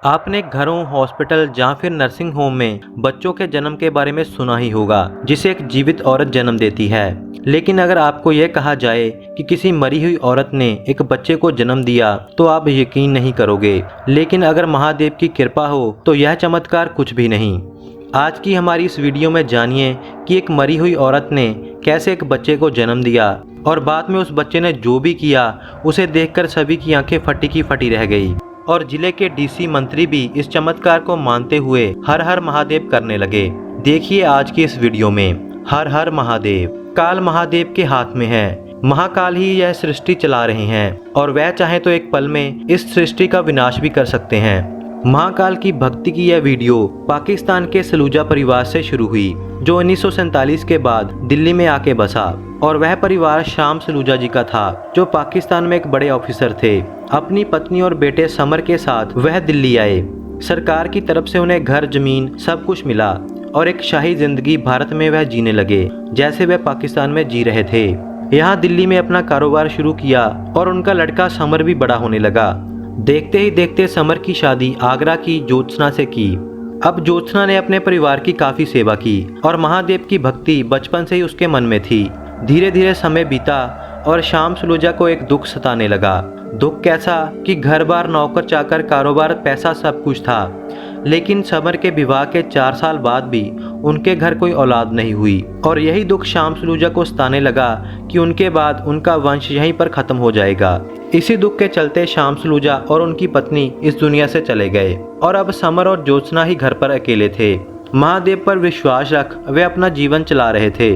आपने घरों, हॉस्पिटल या फिर नर्सिंग होम में बच्चों के जन्म के बारे में सुना ही होगा, जिसे एक जीवित औरत जन्म देती है। लेकिन अगर आपको यह कहा जाए कि किसी मरी हुई औरत ने एक बच्चे को जन्म दिया तो आप यकीन नहीं करोगे। लेकिन अगर महादेव की कृपा हो तो यह चमत्कार कुछ भी नहीं। आज की हमारी इस वीडियो में जानिए कि एक मरी हुई औरत ने कैसे एक बच्चे को जन्म दिया और बाद में उस बच्चे ने जो भी किया उसे देखकर सभी की आंखें फटी की फटी रह गई और जिले के डीसी मंत्री भी इस चमत्कार को मानते हुए हर हर महादेव करने लगे। देखिए आज की इस वीडियो में। हर हर महादेव। काल महादेव के हाथ में है। महाकाल ही यह सृष्टि चला रहे हैं और वह चाहे तो एक पल में इस सृष्टि का विनाश भी कर सकते हैं। महाकाल की भक्ति की यह वीडियो पाकिस्तान के सलूजा परिवार से शुरू हुई, जो 1947 के बाद दिल्ली में आके बसा। और वह परिवार शाम सलूजा जी का था, जो पाकिस्तान में एक बड़े ऑफिसर थे। अपनी पत्नी और बेटे समर के साथ वह दिल्ली आए। सरकार की तरफ से उन्हें घर, जमीन सब कुछ मिला और एक शाही जिंदगी भारत में वह जीने लगे, जैसे वह पाकिस्तान में जी रहे थे। यहाँ दिल्ली में अपना कारोबार शुरू किया और उनका लड़का समर भी बड़ा होने लगा। देखते ही देखते समर की शादी आगरा की ज्योत्सना से की। अब ज्योत्सना ने अपने परिवार की काफी सेवा की और महादेव की भक्ति बचपन से ही उसके मन में थी। धीरे धीरे समय बीता और शाम सलूजा को एक दुख सताने लगा। दुख कैसा कि घर बार, नौकर चाकर, कारोबार, पैसा सब कुछ था, लेकिन समर के विवाह के 4 साल बाद भी उनके घर कोई औलाद नहीं हुई। और यही दुख शाम सलूजा को सताने लगा कि उनके बाद उनका वंश यहीं पर खत्म हो जाएगा। इसी दुख के चलते शाम सलूजा और उनकी पत्नी इस दुनिया से चले गए और अब समर और ज्योत्सना ही घर पर अकेले थे। महादेव पर विश्वास रख वे अपना जीवन चला रहे थे।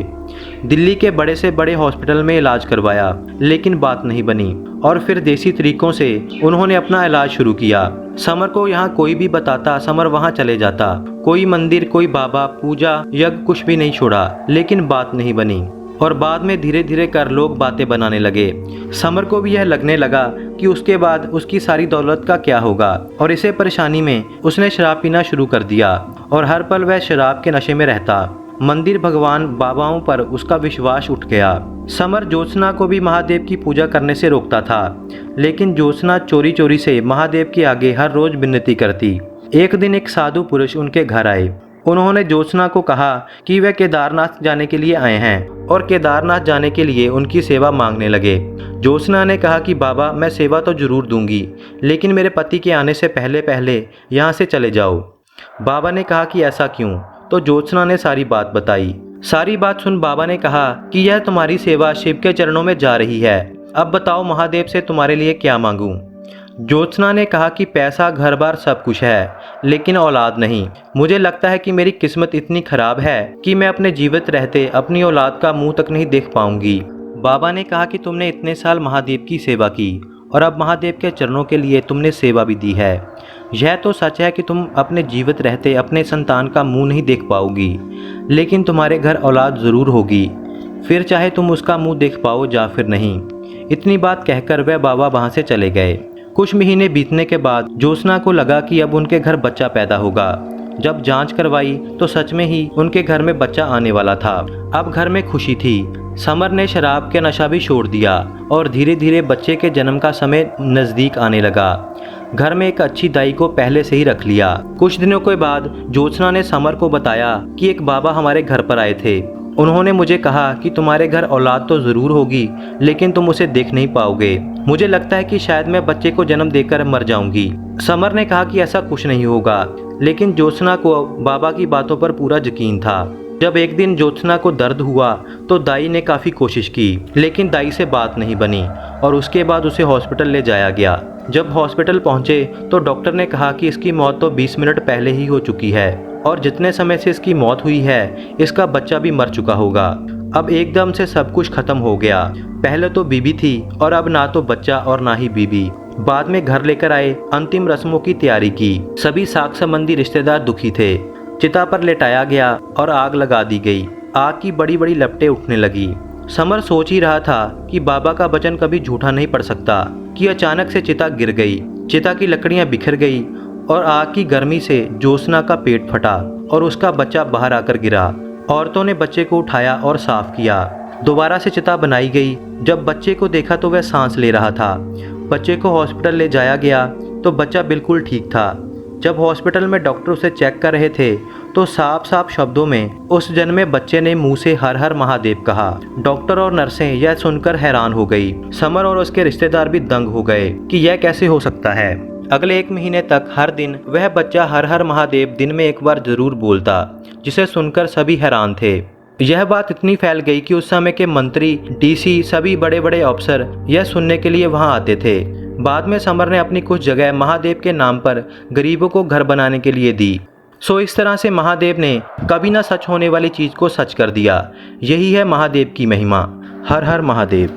दिल्ली के बड़े से बड़े हॉस्पिटल में इलाज करवाया, लेकिन बात नहीं बनी और फिर देसी तरीकों से उन्होंने अपना इलाज शुरू किया। समर को यहाँ कोई भी बताता, समर वहाँ चले जाता। कोई मंदिर, कोई बाबा, पूजा, यज्ञ कुछ भी नहीं छोड़ा, लेकिन बात नहीं बनी। और बाद में धीरे धीरे कर लोग बातें बनाने लगे। समर को भी यह लगने लगा कि उसके बाद उसकी सारी दौलत का क्या होगा, और इसे परेशानी में उसने शराब पीना शुरू कर दिया और हर पल वह शराब के नशे में रहता। मंदिर, भगवान, बाबाओं पर उसका विश्वास उठ गया। समर ज्योत्सना को भी महादेव की पूजा करने से रोकता था, लेकिन ज्योत्सना चोरी चोरी से महादेव के आगे हर रोज विनती करती। एक दिन एक साधु पुरुष उनके घर आए। उन्होंने ज्योत्सना को कहा कि वे केदारनाथ जाने के लिए आए हैं और केदारनाथ जाने के लिए उनकी सेवा मांगने लगे। ज्योत्सना ने कहा कि बाबा, मैं सेवा तो जरूर दूंगी, लेकिन मेरे पति के आने से पहले पहले यहाँ से चले जाओ। बाबा ने कहा कि ऐसा क्यों? तो ज्योत्सना ने सारी बात बताई। सारी बात सुन बाबा ने कहा कि यह तुम्हारी सेवा शिव के चरणों में जा रही है। अब बताओ महादेव से तुम्हारे लिए क्या मांगूं? ज्योत्सना ने कहा कि पैसा, घर बार सब कुछ है, लेकिन औलाद नहीं। मुझे लगता है कि मेरी किस्मत इतनी खराब है कि मैं अपने जीवित रहते अपनी औलाद का मुंह तक नहीं देख पाऊंगी। बाबा ने कहा कि तुमने इतने साल महादेव की सेवा की और अब महादेव के चरणों के लिए तुमने सेवा भी दी है। यह तो सच है कि तुम अपने जीवित रहते अपने संतान का मुंह नहीं देख पाओगी, लेकिन तुम्हारे घर औलाद जरूर होगी, फिर चाहे तुम उसका मुंह देख पाओ या फिर नहीं। इतनी बात कहकर वह बाबा वहां से चले गए। कुछ महीने बीतने के बाद ज्योत्सना को लगा कि अब उनके घर बच्चा पैदा होगा। जब जांच करवाई तो सच में ही उनके घर में बच्चा आने वाला था। अब घर में खुशी थी। समर ने शराब के नशा भी छोड़ दिया और धीरे धीरे बच्चे के जन्म का समय नजदीक आने लगा। घर में एक अच्छी दाई को पहले से ही रख लिया। कुछ दिनों के बाद ज्योत्सना ने समर को बताया कि एक बाबा हमारे घर पर आए थे। उन्होंने मुझे कहा कि तुम्हारे घर औलाद तो जरूर होगी, लेकिन तुम उसे देख नहीं पाओगे। मुझे लगता है कि शायद मैं बच्चे को जन्म देकर मर जाऊंगी। समर ने कहा कि ऐसा कुछ नहीं होगा, लेकिन ज्योत्सना को बाबा की बातों पर पूरा यकीन था। जब एक दिन ज्योत्सना को दर्द हुआ तो दाई ने काफ़ी कोशिश की, लेकिन दाई से बात नहीं बनी और उसके बाद उसे हॉस्पिटल ले जाया गया। जब हॉस्पिटल पहुंचे तो डॉक्टर ने कहा कि इसकी मौत तो 20 मिनट पहले ही हो चुकी है और जितने समय से इसकी मौत हुई है इसका बच्चा भी मर चुका होगा। अब एकदम से सब कुछ खत्म हो गया। पहले तो बीबी थी और अब ना तो बच्चा और ना ही बीबी। बाद में घर लेकर आए, अंतिम रस्मों की तैयारी की। सभी साक संबंधी रिश्तेदार दुखी थे। चिता पर लेटाया गया और आग लगा दी गई। आग की बड़ी बड़ी लपटें उठने लगी। समर सोच ही रहा था कि बाबा का वचन कभी झूठा नहीं पड़ सकता कि अचानक से चिता गिर गई। चिता की लकड़ियां बिखर गई और आग की गर्मी से ज्योत्सना का पेट फटा और उसका बच्चा बाहर आकर गिरा। औरतों ने बच्चे को उठाया और साफ किया। दोबारा से चिता बनाई गई। जब बच्चे को देखा तो वह सांस ले रहा था। बच्चे को हॉस्पिटल ले जाया गया तो बच्चा बिल्कुल ठीक था। जब हॉस्पिटल में डॉक्टर उसे चेक कर रहे थे तो साफ साफ शब्दों में उस जन्मे बच्चे ने मुंह से हर हर महादेव कहा। डॉक्टर और नर्सें यह सुनकर हैरान हो गई। समर और उसके रिश्तेदार भी दंग हो गए कि यह कैसे हो सकता है। अगले 1 महीने तक हर दिन वह बच्चा हर हर महादेव दिन में एक बार जरूर बोलता, जिसे सुनकर सभी हैरान थे। यह बात इतनी फैल गई कि उस समय के मंत्री, डीसी, सभी बड़े बड़े अफसर यह सुनने के लिए वहां आते थे। बाद में समर ने अपनी कुछ जगह महादेव के नाम पर गरीबों को घर बनाने के लिए दी। सो इस तरह से महादेव ने कभी ना सच होने वाली चीज को सच कर दिया। यही है महादेव की महिमा। हर हर महादेव।